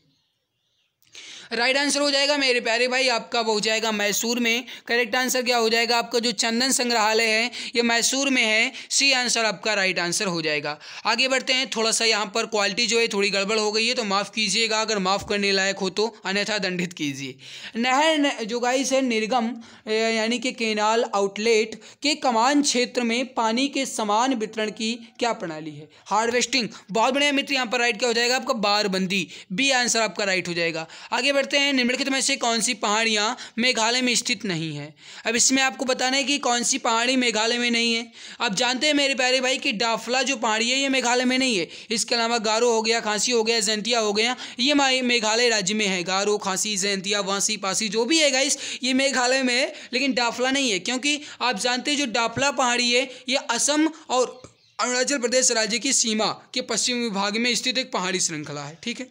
राइट आंसर हो जाएगा मेरे प्यारे भाई आपका वो हो जाएगा मैसूर में। करेक्ट आंसर क्या हो जाएगा आपका? जो चंदन संग्रहालय है ये मैसूर में है। सी आंसर आपका राइट आंसर हो जाएगा। आगे बढ़ते हैं, थोड़ा सा यहाँ पर क्वालिटी जो है थोड़ी गड़बड़ हो गई है तो माफ़ कीजिएगा, अगर माफ़ करने लायक हो तो, अन्यथा दंडित कीजिए। नहर जो गाइस है निर्गम यानी कि केनाल आउटलेट के कमान क्षेत्र में पानी के समान वितरण की क्या प्रणाली है? हार्वेस्टिंग। बहुत बढ़िया मित्र, यहाँ पर राइट क्या हो जाएगा आपका? बारबंदी। बी आंसर आपका राइट हो जाएगा। आगे बढ़ते हैं, निम्नलिखित में से कौन सी पहाड़ियां मेघालय में स्थित नहीं है? अब इसमें आपको बताना है कि कौन सी पहाड़ी मेघालय में नहीं है। आप जानते हैं मेरे प्यारे भाई कि डाफला जो पहाड़ी है ये मेघालय में नहीं है। इसके अलावा गारो हो गया, खांसी हो गया, जयंतिया हो गया, ये मेघालय राज्य में है। गारो, खांसी, जयंतिया, वासी, पासी जो भी है गाइस ये मेघालय में है, लेकिन डाफला नहीं है, क्योंकि आप जानते हैं जो डाफला पहाड़ी है ये असम और अरुणाचल प्रदेश राज्य की सीमा के पश्चिमी भाग में स्थित एक पहाड़ी श्रृंखला है। ठीक है,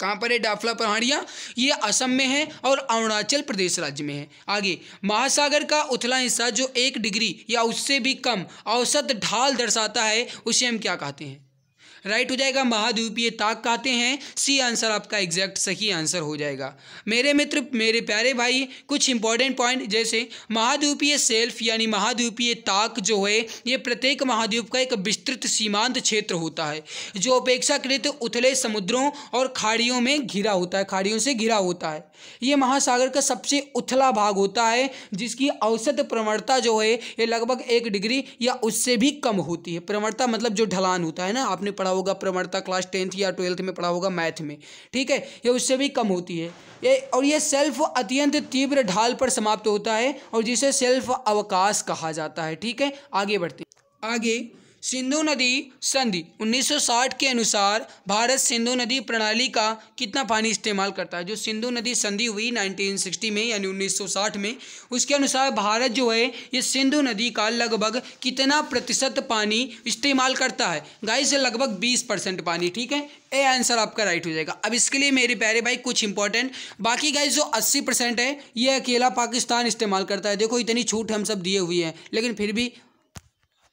कहाँ पर है डाफला पहाड़ियाँ? ये असम में है और अरुणाचल प्रदेश राज्य में है। आगे, महासागर का उथला हिस्सा जो 1 डिग्री या उससे भी कम औसत ढाल दर्शाता है उसे हम क्या कहते हैं? राइट हो जाएगा महाद्वीपीय ताक कहते हैं। सी आंसर आपका एग्जैक्ट सही आंसर हो जाएगा। मेरे मित्र, मेरे प्यारे भाई, कुछ इंपॉर्टेंट पॉइंट जैसे महाद्वीपीय शेल्फ यानी महाद्वीपीय ताक जो है ये प्रत्येक महाद्वीप का एक विस्तृत सीमांत क्षेत्र होता है जो अपेक्षाकृत उथले समुद्रों और खाड़ियों में घिरा होता है, खाड़ियों से घिरा होता है। ये महासागर का सबसे उथला भाग होता है जिसकी औसत प्रवणता जो है ये लगभग 1 डिग्री या उससे भी कम होती है। प्रवणता मतलब जो ढलान होता है ना, आपने पढ़ा होगा प्रवणता क्लास 10th या 12th में पढ़ा होगा मैथ में। ठीक है, ये उससे भी कम होती है और ये सेल्फ अत्यंत तीव्र ढाल पर समाप्त होता है और जिसे सेल्फ अवकाश कहा जाता है। ठीक है, आगे बढ़ते हैं। आगे, सिंधु नदी संधि 1960 के अनुसार भारत सिंधु नदी प्रणाली का कितना पानी इस्तेमाल करता है। जो सिंधु नदी संधि हुई 1960 में यानी 1960 में, उसके अनुसार भारत जो है ये सिंधु नदी का लगभग कितना प्रतिशत पानी इस्तेमाल करता है। गाइस लगभग 20% पानी, ठीक है। ए आंसर आपका राइट हो जाएगा। अब इसके लिए मेरे प्यारे भाई कुछ इंपॉर्टेंट, बाकी गाइस जो 80% है ये अकेला पाकिस्तान इस्तेमाल करता है। देखो इतनी छूट हम सब दिए हुए हैं, लेकिन फिर भी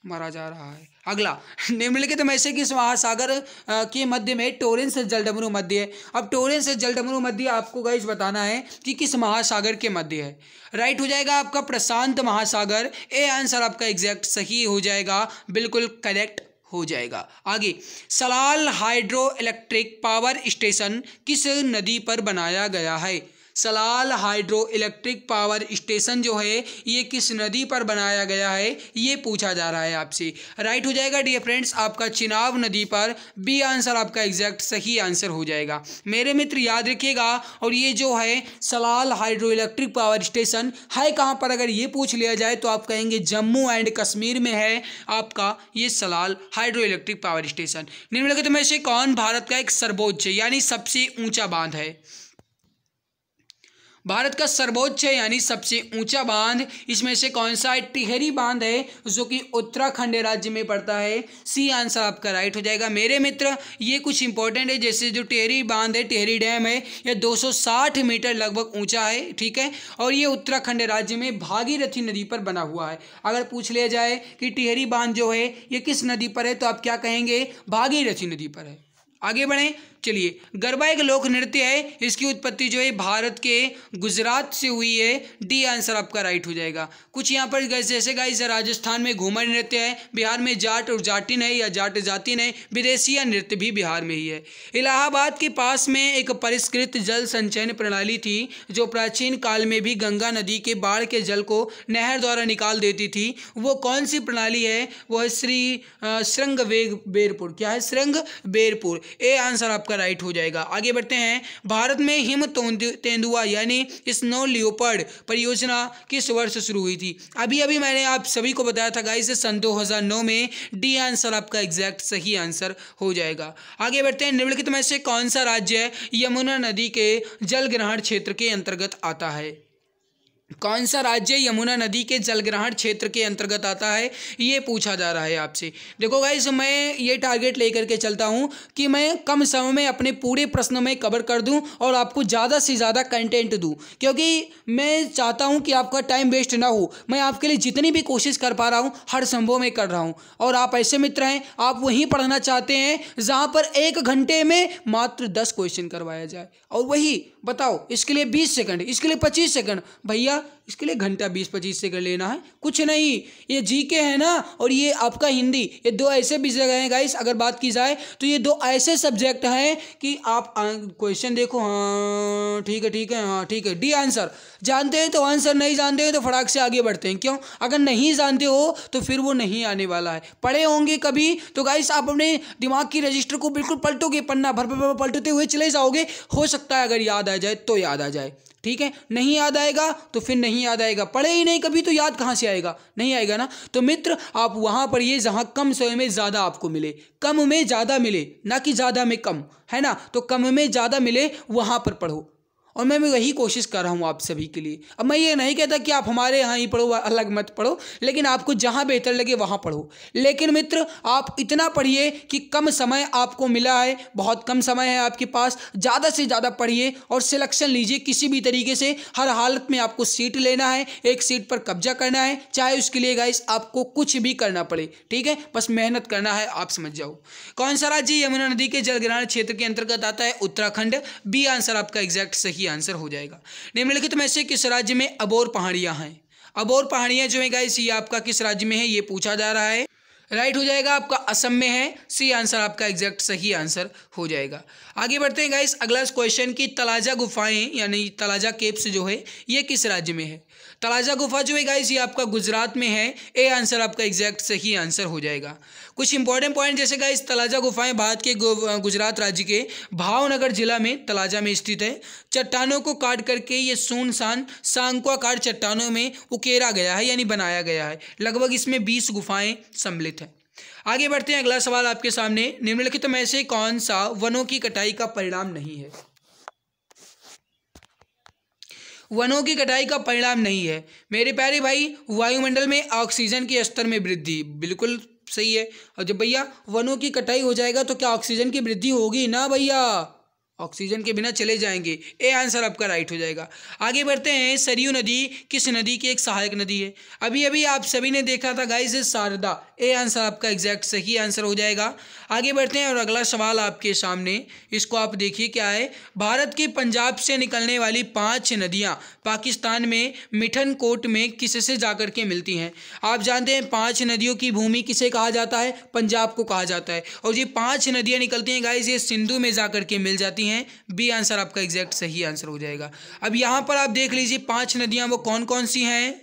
मारा जा रहा है। अगला, निम्नलिखित में से किस महासागर के मध्य में टोरेंस जलडमरू मध्य है। अब टोरेंस जलडमरू मध्य आपको गाइस बताना है कि किस महासागर के मध्य है। राइट हो जाएगा आपका प्रशांत महासागर। ए आंसर आपका एग्जैक्ट सही हो जाएगा, बिल्कुल करेक्ट हो जाएगा। आगे, Salal hydro electric power station किस नदी पर बनाया गया है। Salal hydro electric power station जो है ये किस नदी पर बनाया गया है, ये पूछा जा रहा है आपसे। राइट हो जाएगा डियर फ्रेंड्स आपका चिनाब नदी पर। बी आंसर आपका एग्जैक्ट सही आंसर हो जाएगा। मेरे मित्र याद रखिएगा, और ये जो है Salal hydro electric power station है कहाँ पर, अगर ये पूछ लिया जाए तो आप कहेंगे जम्मू एंड कश्मीर में है आपका ये Salal hydro electric power station. निम्नलिखित में से कौन भारत का एक सर्वोच्च यानी सबसे ऊंचा बांध है। भारत का सर्वोच्च यानी सबसे ऊंचा बांध इसमें से कौन सा है। टिहरी बांध है जो कि उत्तराखंड राज्य में पड़ता है। सी आंसर आपका राइट हो जाएगा। मेरे मित्र ये कुछ इंपॉर्टेंट है, जैसे जो टिहरी बांध है, टिहरी डैम है, यह 260 मीटर लगभग ऊंचा है, ठीक है, और ये उत्तराखंड राज्य में भागीरथी नदी पर बना हुआ है। अगर पूछ लिया जाए कि टिहरी बांध जो है ये किस नदी पर है, तो आप क्या कहेंगे, भागीरथी नदी पर है। आगे बढ़ें, चलिए, गरबा एक लोक नृत्य है, इसकी उत्पत्ति जो है भारत के गुजरात से हुई है। डी आंसर आपका राइट हो जाएगा। कुछ यहाँ पर जैसे गाइस राजस्थान में घूमर नृत्य है, बिहार में जाट और जाटिन है या जाट जातिन है, विदेशिया नृत्य भी बिहार में ही है। इलाहाबाद के पास में एक परिष्कृत जल संचयन प्रणाली थी जो प्राचीन काल में भी गंगा नदी के बाढ़ के जल को नहर द्वारा निकाल देती थी। वो कौन सी प्रणाली है, वो है श्रृंगबेरपुर। क्या है, श्रृंगबेरपुर। ए आंसर आपका राइट हो जाएगा। आगे बढ़ते हैं, भारत में हिम तेंदुआ यानी स्नो लियोपर्ड परियोजना किस वर्ष शुरू हुई थी। अभी मैंने आप सभी को बताया था गाइस सन 2009 में। डी आंसर आपका एग्जैक्ट सही आंसर हो जाएगा। आगे बढ़ते हैं, निम्नलिखित में से कौन सा राज्य यमुना नदी के जलग्रहण क्षेत्र के अंतर्गत आता है। कौन सा राज्य यमुना नदी के जलग्रहण क्षेत्र के अंतर्गत आता है, ये पूछा जा रहा है आपसे। देखो गाइस, मैं ये टारगेट लेकर के चलता हूँ कि मैं कम समय में अपने पूरे प्रश्न में कवर कर दूँ और आपको ज़्यादा से ज़्यादा कंटेंट दूँ, क्योंकि मैं चाहता हूँ कि आपका टाइम वेस्ट ना हो। मैं आपके लिए जितनी भी कोशिश कर पा रहा हूँ हर संभव में कर रहा हूँ। और आप ऐसे मित्र हैं, आप वहीं पढ़ना चाहते हैं जहाँ पर 1 घंटे में मात्र 10 क्वेश्चन करवाया जाए, और वही बताओ इसके लिए 20 सेकंड, इसके लिए 25 सेकंड। भैया इसके लिए घंटा 20-25 सेकंड लेना है, कुछ नहीं। ये जीके है ना, और ये आपका हिंदी, ये 2 ऐसे विषय हैं गाइस। अगर बात की जाए तो ये 2 ऐसे सब्जेक्ट हैं कि आप क्वेश्चन देखो, हाँ ठीक है, हाँ ठीक है, डी आंसर जानते हैं तो आंसर, नहीं जानते हैं तो फटाक से आगे बढ़ते हैं। क्यों, अगर नहीं जानते हो तो फिर वो नहीं आने वाला है। पढ़े होंगे कभी तो गाइस आप अपने दिमाग की रजिस्टर को बिल्कुल पलटोगे, पन्ना भर पलटते हुए चले जाओगे। हो सकता है अगर याद आ जाए तो याद आ जाए, ठीक है, नहीं याद आएगा तो फिर नहीं याद आएगा। पढ़े ही नहीं कभी तो याद कहाँ से आएगा, नहीं आएगा ना। तो मित्र आप वहाँ पढ़िए जहाँ कम समय में ज़्यादा आपको मिले, कम में ज़्यादा मिले, ना कि ज़्यादा में कम, है ना। तो कम में ज़्यादा मिले वहाँ पर पढ़ो, और मैं वही कोशिश कर रहा हूँ आप सभी के लिए। अब मैं ये नहीं कहता कि आप हमारे यहाँ ही पढ़ो, अलग मत पढ़ो, लेकिन आपको जहाँ बेहतर लगे वहाँ पढ़ो। लेकिन मित्र आप इतना पढ़िए कि कम समय आपको मिला है, बहुत कम समय है आपके पास, ज़्यादा से ज़्यादा पढ़िए और सिलेक्शन लीजिए किसी भी तरीके से। हर हालत में आपको सीट लेना है, एक सीट पर कब्जा करना है, चाहे उसके लिए गाइस आपको कुछ भी करना पड़े, ठीक है, बस मेहनत करना है, आप समझ जाओ। कौन सा राज्य यमुना नदी के जलग्रहण क्षेत्र के अंतर्गत आता है, उत्तराखंड। बी आंसर आपका एग्जैक्ट सही आंसर हो जाएगा। निम्नलिखित में से किस राज्य में अबोर पहाड़ियां हैं। अबोर पहाड़ियां जो है गाइस ये आपका किस राज्य में है, ये पूछा जा रहा है। राइट हो जाएगा आपका असम में है। सी आंसर आपका एग्जैक्ट सही आंसर हो जाएगा। आगे बढ़ते हैं गाइस, अगला क्वेश्चन की तलाजा गुफाएं यानी तलाजा केव्स जो है ये किस राज्य में है। तलाजा गुफा जो है गाइस ये आपका गुजरात में है। ए आंसर आपका एग्जैक्ट सही आंसर हो जाएगा। कुछ इंपॉर्टेंट पॉइंट जैसे गाइस तलाजा गुफाएं भारत के गुजरात राज्य के भावनगर जिला में तलाजा में स्थित है। चट्टानों को काट करके ये सुनसान सांक्वाकार चट्टानों में उकेरा गया है यानी बनाया गया है। लगभग इसमें 20 गुफाएं सम्मिलित हैं। आगे बढ़ते हैं, अगला सवाल आपके सामने। निम्नलिखित में से कौन सा वनों की कटाई का परिणाम नहीं है? वनों की कटाई का परिणाम नहीं है मेरे प्यारे भाई, वायुमंडल में ऑक्सीजन के स्तर में वृद्धि। बिल्कुल सही है। और जब भैया वनों की कटाई हो जाएगा तो क्या ऑक्सीजन की वृद्धि होगी ना भैया? ऑक्सीजन के बिना चले जाएंगे। ए आंसर आपका राइट हो जाएगा। आगे बढ़ते हैं, सरयू नदी किस नदी की एक सहायक नदी है? अभी अभी आप सभी ने देखा था गाइस शारदा। ए आंसर आपका एग्जैक्ट सही आंसर हो जाएगा। आगे बढ़ते हैं और अगला सवाल आपके सामने, इसको आप देखिए क्या है। भारत के पंजाब से निकलने वाली 5 नदियां पाकिस्तान में मिठनकोट में किससे जाकर के मिलती हैं? आप जानते हैं 5 नदियों की भूमि किसे कहा जाता है? पंजाब को कहा जाता है। और ये 5 नदियां निकलती हैं गाइस ये सिंधु में जाकर के मिल जाती हैं। बी आंसर आपका एग्जैक्ट सही आंसर हो जाएगा। अब यहां पर आप देख लीजिए 5 नदियां वो कौन कौन सी हैं।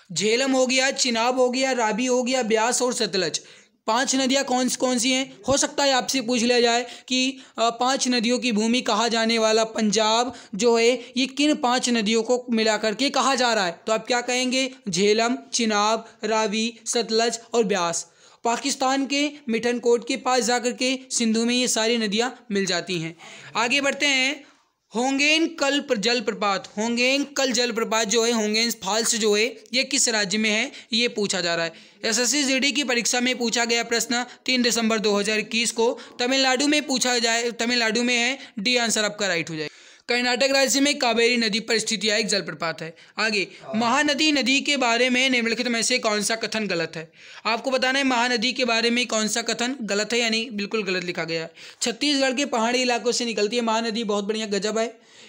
झेलम हो गया, चिनाब हो गया, रावी हो गया, ब्यास और सतलज। 5 नदियां कौन कौन सी हैं? हो सकता है आपसे पूछ लिया जाए कि 5 नदियों की भूमि कहा जाने वाला पंजाब जो है ये किन 5 नदियों को मिलाकर के कहा जा रहा है? तो आप क्या कहेंगे? झेलम, चिनाब, रावी, सतलज और ब्यास। पाकिस्तान के मिठनकोट के पास जाकर के सिंधु में ये सारी नदियां मिल जाती हैं। आगे बढ़ते हैं, होंगेन कल जलप्रपात, होंगेन कल जलप्रपात जो है, होंगेन फॉल्स जो है ये किस राज्य में है? ये पूछा जा रहा है। एसएससी जीडी की परीक्षा में पूछा गया प्रश्न 3 दिसंबर 2021 को। तमिलनाडु में पूछा जाए, तमिलनाडु में है। डी आंसर आपका राइट हो जाएगा। कर्नाटक राज्य में कावेरी नदी पर स्थित यह एक जलप्रपात है। आगे, महानदी नदी के बारे में निम्नलिखित में से कौन सा कथन गलत है? आपको बताना है महानदी के बारे में कौन सा कथन गलत है, यानी बिल्कुल गलत लिखा गया है। छत्तीसगढ़ के पहाड़ी इलाकों से निकलती है महानदी, बहुत बढ़िया गजब है।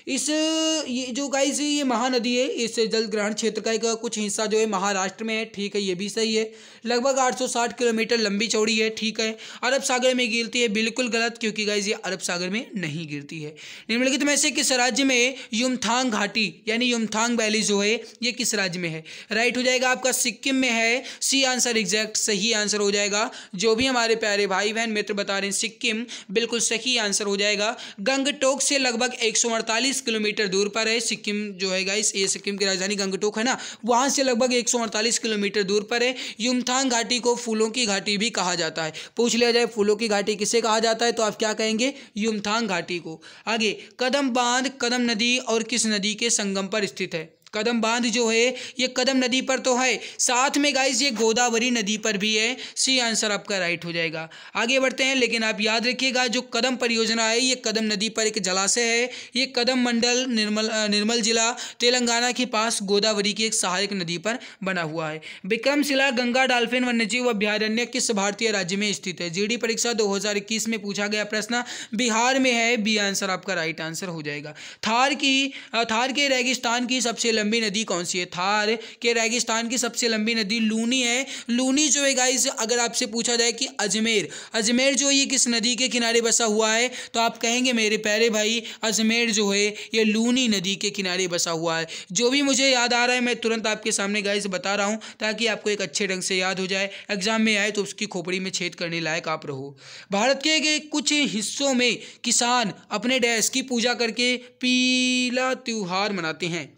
ये जो गाइस ये महानदी है इस जल ग्रहण क्षेत्र का एक कुछ हिस्सा जो है महाराष्ट्र में है। ठीक है, ये भी सही है। लगभग 860 किलोमीटर लंबी चौड़ी है। ठीक है। अरब सागर में गिरती है, बिल्कुल गलत, क्योंकि गाइस ये अरब सागर में नहीं गिरती है। निम्नलिखित में से किस राज्य में युमथांग घाटी यानी युमथांग वैली जो है ये किस राज्य में है? राइट हो जाएगा आपका सिक्किम में है। सी आंसर एग्जैक्ट सही आंसर हो जाएगा। जो भी हमारे प्यारे भाई बहन मित्र बता रहे हैं सिक्किम, बिल्कुल सही आंसर हो जाएगा। गंगटोक से लगभग 148 किलोमीटर दूर पर है सिक्किम जो है गाइस, ये सिक्किम की राजधानी गंगटोक है ना, वहां से लगभग 148 किलोमीटर दूर पर है। युमथांग घाटी को फूलों की घाटी भी कहा जाता है। पूछ लिया जाए फूलों की घाटी किसे कहा जाता है तो आप क्या कहेंगे? युमथांग घाटी को। आगे, कदम बांध कदम नदी और किस नदी के संगम पर स्थित है? कदम बांध जो है ये कदम नदी पर तो है, साथ में गाइस ये गोदावरी नदी पर भी है। सी आंसर आपका राइट हो जाएगा। आगे बढ़ते हैं, लेकिन आप याद रखिएगा जो कदम परियोजना है ये कदम नदी पर एक जलाशय है। ये कदम मंडल निर्मल जिला तेलंगाना के पास गोदावरी की एक सहायक नदी पर बना हुआ है। विक्रमशिला गंगा डॉल्फिन वन्यजीव अभ्यारण्य किस भारतीय राज्य में स्थित है? जीडी परीक्षा 2021 में पूछा गया प्रश्न, बिहार में है। बी आंसर आपका राइट आंसर हो जाएगा। थार के रेगिस्तान की सबसे लंबी नदी कौन सी है? थार के रेगिस्तान की सबसे लंबी नदी लूनी है। लूनी जो है गाइस अगर आपसे पूछा जाए कि अजमेर जो ये किस नदी के किनारे बसा हुआ है तो आप कहेंगे मेरे प्यारे भाई अजमेर जो है ये लूनी नदी के किनारे बसा हुआ है। जो भी मुझे याद आ रहा है मैं तुरंत आपके सामने गाइस बता रहा हूं ताकि आपको एक अच्छे ढंग से याद हो जाए, एग्जाम में आए तो उसकी खोपड़ी में छेद करने लायक आप रहो। भारत के कुछ हिस्सों में किसान अपने डैश की पूजा करके पीला त्योहार मनाते हैं,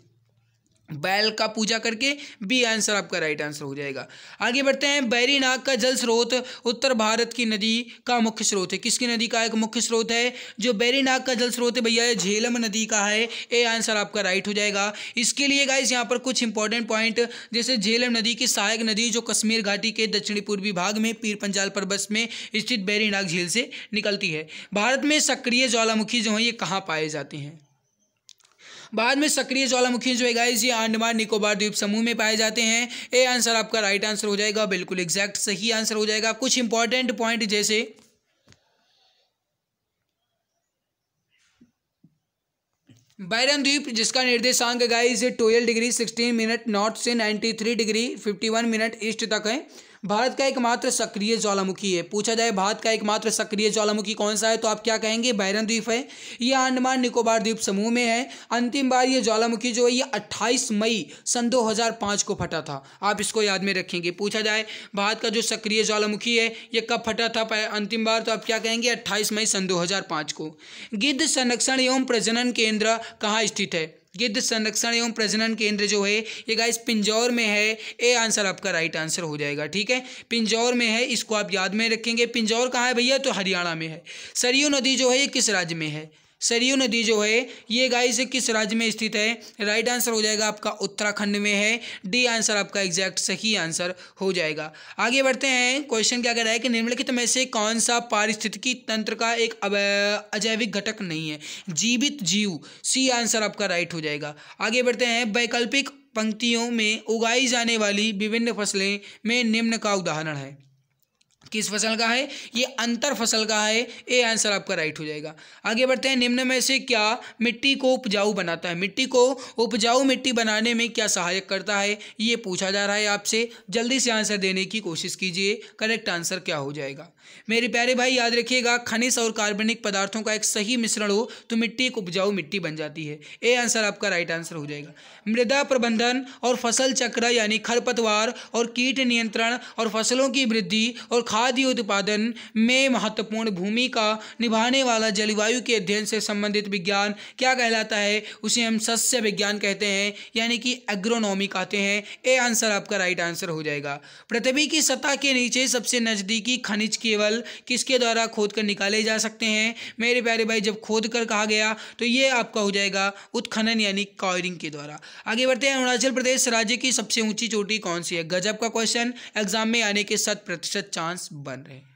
बैल का पूजा करके। बी आंसर आपका राइट आंसर हो जाएगा। आगे बढ़ते हैं, बैरीनाग का जल स्रोत उत्तर भारत की नदी का मुख्य स्रोत है। किसकी नदी का एक मुख्य स्रोत है? जो बैरीनाग का जल स्रोत है भैया झेलम नदी का है। ए आंसर आपका राइट हो जाएगा। इसके लिए गाइस यहाँ पर कुछ इंपॉर्टेंट पॉइंट, जैसे झेलम नदी की सहायक नदी जो कश्मीर घाटी के दक्षिणी पूर्वी भाग में पीर पंजाल पर्वत में स्थित बैरीनाग झील से निकलती है। भारत में सक्रिय ज्वालामुखी जो है ये कहाँ पाए जाते हैं? बाद में सक्रिय ज्वालामुखी जो है गाइस ये अंडमान निकोबार द्वीप समूह में पाए जाते हैं। ए आंसर आपका राइट आंसर हो जाएगा, बिल्कुल एग्जैक्ट सही आंसर हो जाएगा। कुछ इंपॉर्टेंट पॉइंट जैसे बैरन द्वीप जिसका निर्देशांक गाइस 12 डिग्री 16 मिनट नॉर्थ से 93 डिग्री 51 मिनट ईस्ट तक है। भारत का एकमात्र सक्रिय ज्वालामुखी है। पूछा जाए भारत का एकमात्र सक्रिय ज्वालामुखी कौन सा है, तो आप क्या कहेंगे, बैरन द्वीप है। यह अंडमान निकोबार द्वीप समूह में है। अंतिम बार ये ज्वालामुखी जो है ये 28 मई सन 2005 को फटा था। आप इसको याद में रखेंगे। पूछा जाए भारत का जो सक्रिय ज्वालामुखी है ये कब फटा था अंतिम बार, तो आप क्या कहेंगे, 28 मई सन 2005 को। गिद्ध संरक्षण एवं प्रजनन केंद्र कहाँ स्थित है? गिद्ध संरक्षण एवं प्रजनन केंद्र जो है ये गाइस पिंजौर में है। ए आंसर आपका राइट आंसर हो जाएगा। ठीक है, पिंजौर में है, इसको आप याद में रखेंगे। पिंजौर कहाँ है भैया, तो हरियाणा में है। सरयू नदी जो है ये किस राज्य में है? सरयू नदी जो है ये गाइस किस राज्य में स्थित है? राइट आंसर हो जाएगा आपका उत्तराखंड में है। डी आंसर आपका एग्जैक्ट सही आंसर हो जाएगा। आगे बढ़ते हैं। क्वेश्चन क्या कह रहा है कि निम्नलिखित में से कौन सा पारिस्थितिकी तंत्र का एक अजैविक घटक नहीं है? जीवित जीव। सी आंसर आपका राइट हो जाएगा। आगे बढ़ते हैं। वैकल्पिक पंक्तियों में उगाई जाने वाली विभिन्न फसलें में निम्न का उदाहरण है। किस फसल का है? ये अंतर फसल का है। ए आंसर आपका राइट हो जाएगा। आगे बढ़ते हैं। निम्न में से क्या मिट्टी को उपजाऊ बनाता है? मिट्टी को उपजाऊ मिट्टी बनाने में क्या सहायक करता है? ये पूछा जा रहा है आपसे। जल्दी से आंसर देने की कोशिश कीजिए। करेक्ट आंसर क्या हो जाएगा मेरे प्यारे भाई? याद रखिएगा, खनिज और कार्बनिक पदार्थों का एक सही मिश्रण हो तो मिट्टी एक उपजाऊ मिट्टी बन जाती है। ए आंसर आपका राइट आंसर हो जाएगा। मृदा प्रबंधन और फसल चक्र यानी खरपतवार और कीट नियंत्रण और फसलों की वृद्धि और खाद्य उत्पादन में महत्वपूर्ण भूमिका निभाने वाला जलवायु के अध्ययन से संबंधित विज्ञान क्या कहलाता है? उसे हम सस्य विज्ञान कहते हैं, यानी कि एग्रोनॉमी कहते हैं। ए आंसर आपका राइट आंसर हो जाएगा। पृथ्वी की सतह के नीचे सबसे नजदीकी खनिज केवल किसके द्वारा खोद कर निकाले जा सकते हैं? मेरे प्यारे भाई, जब खोद कर कहा गया तो ये आपका हो जाएगा उत्खनन यानी कॉयरिंग के द्वारा। आगे बढ़ते हैं। अरुणाचल प्रदेश राज्य की सबसे ऊंची चोटी कौन सी है? गजब का क्वेश्चन, एग्जाम में आने के 100% चांस बन रहे हैं।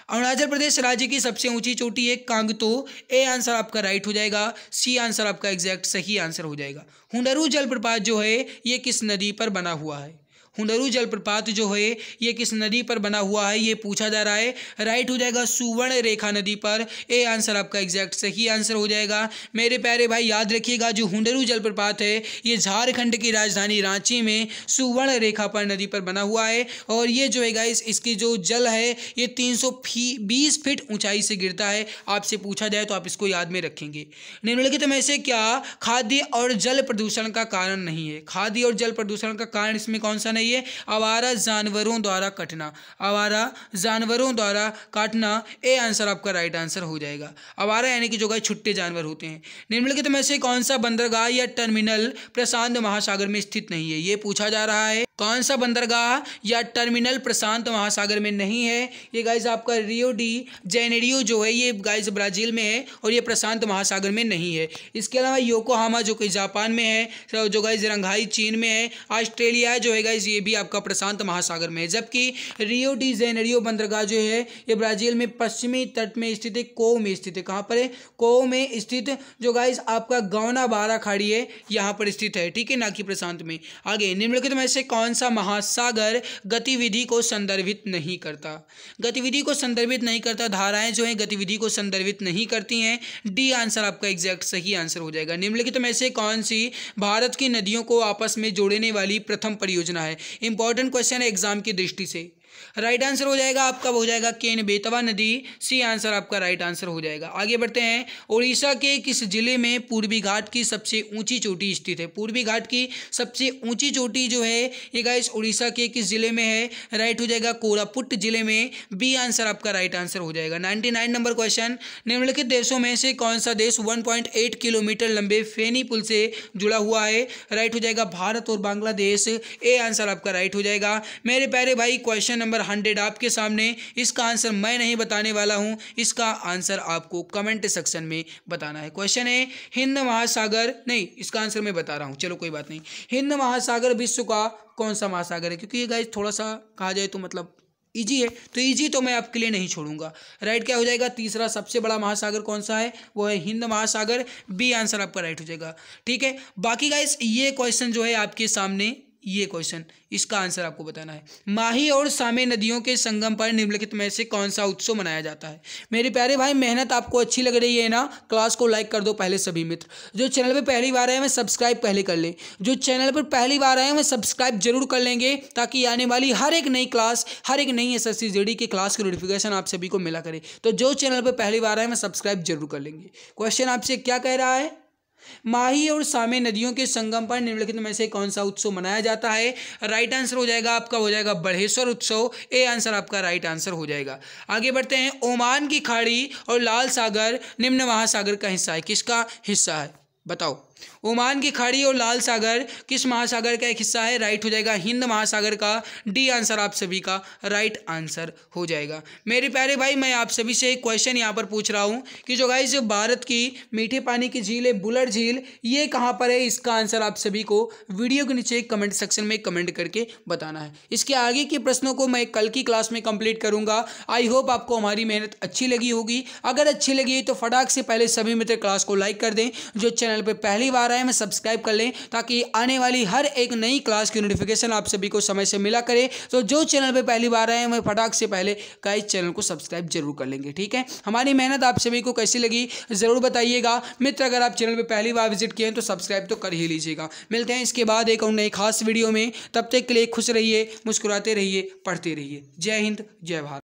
अरुणाचल प्रदेश राज्य की सबसे ऊंची चोटी है कांगतो। ए आंसर आपका राइट हो जाएगा। सी आंसर आपका एग्जैक्ट सही आंसर हो जाएगा। हुंडरू जलप्रपात जो है ये किस नदी पर बना हुआ है? हुंडरू जलप्रपात जो है ये किस नदी पर बना हुआ है, ये पूछा जा रहा है। राइट हो जाएगा सुवर्ण रेखा नदी पर। ए आंसर आपका एग्जैक्ट सही आंसर हो जाएगा। मेरे प्यारे भाई याद रखिएगा, जो हुंडरू जलप्रपात है ये झारखंड की राजधानी रांची में सुवर्ण रेखा पर नदी पर बना हुआ है। और ये जो है गाइस इसकी जो जल है ये 320 फीट ऊंचाई से गिरता है। आपसे पूछा जाए तो आप इसको याद में रखेंगे। निम्नलिखित में से क्या खाद्य और जल प्रदूषण का कारण नहीं है? खाद्य और जल प्रदूषण का कारण इसमें कौन सा नहीं है? आवारा जानवरों द्वारा कटना। आवारा जानवरों द्वारा काटना। ए आंसर आपका राइट आंसर हो जाएगा। आवारा यानी कि जो गाइस छुट्टे जानवर होते हैं। निम्नलिखित में से कौन सा बंदरगाह या टर्मिनल प्रशांत महासागर में स्थित नहीं है? ये पूछा जा रहा है। कौन सा बंदरगाह या टर्मिनल प्रशांत महासागर में नहीं है? ये गाइस आपका रियो डी जेनेरियो जो है ये गाइस ब्राजील में है और ये प्रशांत महासागर में नहीं है। इसके अलावा योकोहामा जो कि जापान में है, जो गाइस रंघाई चीन में है, ऑस्ट्रेलिया जो है गाइस ये भी आपका प्रशांत महासागर में है। जबकि रियो डी जेनेरियो बंदरगाह जो है ये ब्राजील में पश्चिमी तट में स्थित है, कोव में स्थित है। कहाँ पर है? कोव में स्थित, जो गाइस आपका गौना बारा खाड़ी है यहाँ पर स्थित है। ठीक है, ना कि प्रशांत में। आगे निम्नलिखित में से कौन सा महासागर गतिविधि को संदर्भित नहीं करता? गतिविधि को संदर्भित नहीं करता। धाराएं जो है गतिविधि को संदर्भित नहीं करती हैं। डी आंसर आपका एग्जैक्ट सही आंसर हो जाएगा। निम्नलिखित में से कौन सी भारत की नदियों को आपस में जोड़ने वाली प्रथम परियोजना है? इंपॉर्टेंट क्वेश्चन है एग्जाम की दृष्टि से। राइट आंसर हो जाएगा आपका हो जाएगा केन बेतवा नदी। सी आंसर आपका राइट आंसर हो जाएगा। आगे बढ़ते हैं। उड़ीसा के किस जिले में पूर्वी घाट की सबसे ऊंची चोटी स्थित है? पूर्वी घाट की सबसे ऊंची चोटी जो है ये गाइस उड़ीसा के किस जिले में है? राइट हो जाएगा कोरापुट जिले में। बी आंसर आपका राइट आंसर हो जाएगा। 99 नंबर क्वेश्चन। निम्नलिखित देशों में से कौन सा देश 1.8 किलोमीटर लंबे फेनी पुल से जुड़ा हुआ है? राइट हो जाएगा भारत और बांग्लादेश। ए आंसर आपका राइट हो जाएगा। मेरे प्यारे भाई क्वेश्चन नंबर 100 आपके सामने। इसका आंसर मैं नहीं बताने वाला हूं, इसका आंसर आपको कमेंट सेक्शन में बताना है। क्वेश्चन है हिंद महासागर, नहीं इसका आंसर मैं बता रहा हूं, चलो कोई बात नहीं। हिंद महासागर विश्व का कौन सा महासागर है? क्योंकि ये गाइस थोड़ा सा कहा जाए तो मतलब इजी है, तो इजी तो मैं आपके लिए नहीं छोड़ूंगा। राइट क्या हो जाएगा? तीसरा सबसे बड़ा महासागर कौन सा है? वो है हिंद महासागर। बी आंसर आपका राइट हो जाएगा। ठीक है, बाकी गाइस ये क्वेश्चन जो है आपके सामने ये क्वेश्चन, इसका आंसर आपको बताना है। माही और सामे नदियों के संगम पर निम्नलिखित में से कौन सा उत्सव मनाया जाता है? मेरे प्यारे भाई, मेहनत आपको अच्छी लग रही है ना, क्लास को लाइक कर दो पहले सभी मित्र। जो चैनल पर पहली बार आए हैं सब्सक्राइब पहले कर लें। जो चैनल पर पहली बार आए हैं सब्सक्राइब जरूर कर लेंगे, ताकि आने वाली हर एक नई क्लास, हर एक नई SSC GD की क्लास की नोटिफिकेशन आप सभी को मिला करे। तो जो चैनल पर पहली बार आए हैं सब्सक्राइब जरूर कर लेंगे। क्वेश्चन आपसे क्या कह रहा है? माही और सामे नदियों के संगम पर निम्नलिखित में से कौन सा उत्सव मनाया जाता है? राइट आंसर हो जाएगा आपका, हो जाएगा बढ़ेश्वर उत्सव। ए आंसर आपका राइट आंसर हो जाएगा। आगे बढ़ते हैं। ओमान की खाड़ी और लाल सागर निम्न महासागर का हिस्सा है। किसका हिस्सा है बताओ? ओमान की खाड़ी और लाल सागर किस महासागर का एक हिस्सा है? राइट हो जाएगा हिंद महासागर का। डी आंसर आप सभी का राइट आंसर हो जाएगा। मेरे प्यारे भाई, मैं आप सभी से एक क्वेश्चन यहाँ पर पूछ रहा हूँ कि जो गाइस जो भारत की मीठे पानी की झील है बुलर झील, ये कहाँ पर है? इसका आंसर आप सभी को वीडियो के नीचे कमेंट सेक्शन में कमेंट करके बताना है। इसके आगे के प्रश्नों को मैं कल की क्लास में कंप्लीट करूँगा। आई होप आपको हमारी मेहनत अच्छी लगी होगी। अगर अच्छी लगी तो फटाक से पहले सभी मित्र क्लास को लाइक कर दें। जो चैनल पर पहली बार आए मैं सब्सक्राइब कर लें, ताकि आने वाली हर एक नई क्लास की नोटिफिकेशन आप सभी को समय से मिला करे। तो जो चैनल पे पहली बार आए हैं मैं फटाक से पहले गाइस चैनल को सब्सक्राइब जरूर कर लेंगे। ठीक है, हमारी मेहनत आप सभी को कैसी लगी जरूर बताइएगा मित्र। अगर आप चैनल पे पहली बार विजिट किए हैं तो सब्सक्राइब तो कर ही लीजिएगा। मिलते हैं इसके बाद एक और नई खास वीडियो में। तब तक के लिए खुश रहिए, मुस्कुराते रहिए, पढ़ते रहिए। जय हिंद, जय भारत।